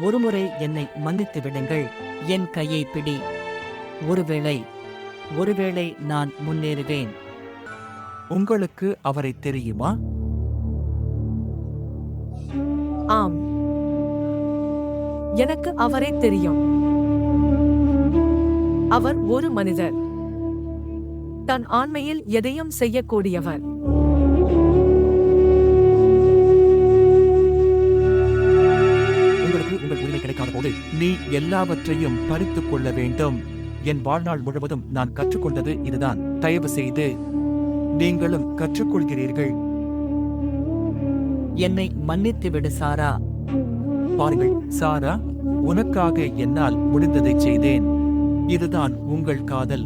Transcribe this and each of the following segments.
ஒருமுறை என்னை மன்னித்து விடுங்கள். என் கையை பிடி. ஒருவேளை ஒருவேளை நான் முன்னேறுவேன். உங்களுக்கு அவரை தெரியுமா? ஆம், எனக்கு அவரை தெரியும். அவர் ஒரு மனிதர், தன் ஆண்மையில் எதையும் செய்யக்கூடியவர். உங்களுக்கு உங்கள் உரிமை கிடைக்காத போது நீ எல்லாவற்றையும் பறித்துக் கொள்ள வேண்டும். என் வாழ்நாள் முழுவதும் நான் கற்றுக்கொண்டது இதுதான். தயவு செய்து நீங்களும் கற்றுக்கொள்கிறீர்கள். என்னை மன்னித்து விடு சாரா. பாருங்கள் சாரா, உனக்காக என்னால் முடிந்ததைச் செய்தேன். இதுதான் உங்கள் காதல்.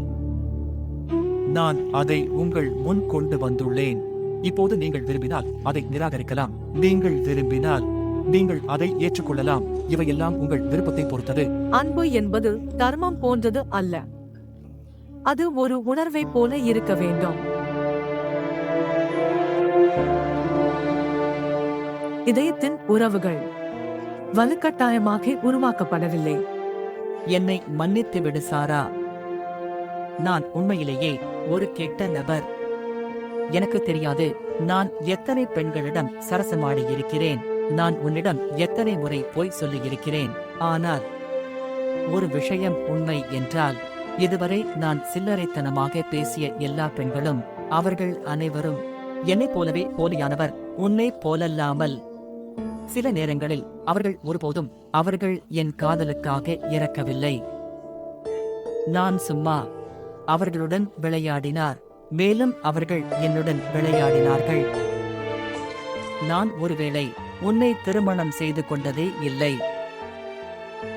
நான் அதை உங்கள் முன் கொண்டு வந்துள்ளேன். இப்போது நீங்கள் விரும்பினால் அதை நிராகரிக்கலாம். நீங்கள் விரும்பினால் நீங்கள் அதை ஏற்றுக்கொள்ளலாம். இவையெல்லாம் உங்கள் விருப்பத்தை பொறுத்தது. அன்பு என்பது தர்மம் போன்றது அல்ல. அது ஒரு உணர்வை போல இருக்க வேண்டும். இதயத்தின் உறவுகள் வலுக்கட்டாயமாக உருவாக்கப்படவில்லை. என்னை மன்னித்து விடு சாரா. நான் உண்மையிலேயே ஒரு கெட்ட நபர். எனக்கு தெரியாது நான் எத்தனை பெண்களிடம் சரசமாடி இருக்கிறேன். நான் உன்னிடம் எத்தனை முறை போய் சொல்லியிருக்கிறேன். ஆனால் ஒரு விஷயம் உண்மை என்றால், இதுவரை நான் சில்லறைத்தனமாக பேசிய எல்லா பெண்களும், அவர்கள் அனைவரும் என்னைப் போலவே போலியானவர். உன்னை போலல்லாமல். சில நேரங்களில் அவர்கள் ஒருபோதும் அவர்கள் என் காதலுக்காக இறக்கவில்லை. நான் சும்மா அவர்களுடன் விளையாடினார். மேலும் அவர்கள் என்னுடன் விளையாடினார்கள். நான் ஒருவேளை உன்னை திருமணம் செய்து கொண்டதே இல்லை.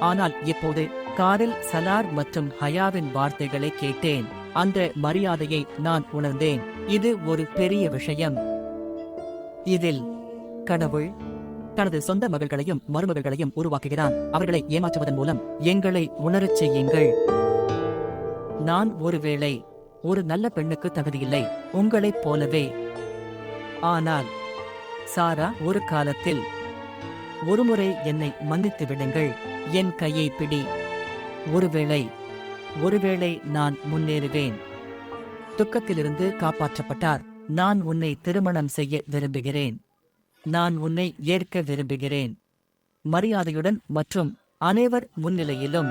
ஆனால் இப்போது காரில் சலார் மற்றும் ஹயாவின் வார்த்தைகளை கேட்டேன். அந்த மரியாதையை நான் உணர்ந்தேன். இது ஒரு பெரிய விஷயம். இதில் கடவுள் தனது சொந்த மகள்களையும் மருமகள்களையும் உருவாக்குகிறான். அவர்களை ஏமாற்றுவதன் மூலம் எங்களை உணரச் செய்யுங்கள். நான் ஒருவேளை ஒரு நல்ல பெண்ணுக்கு தகுதியில்லை, உங்களைப் போலவே. ஆனால் சாரா, ஒரு காலத்தில் ஒருமுறை என்னை மன்னித்து விடுங்கள். என் கையை பிடி. ஒருவேளை ஒருவேளை நான் முன்னேறுவேன். துக்கத்திலிருந்து காப்பாற்றப்பட்டார். நான் உன்னை திருமணம் செய்ய விரும்புகிறேன். நான் உன்னை ஏற்க விரும்புகிறேன். மரியாதையுடன் மற்றும் அனைவர் முன்னிலையிலும்.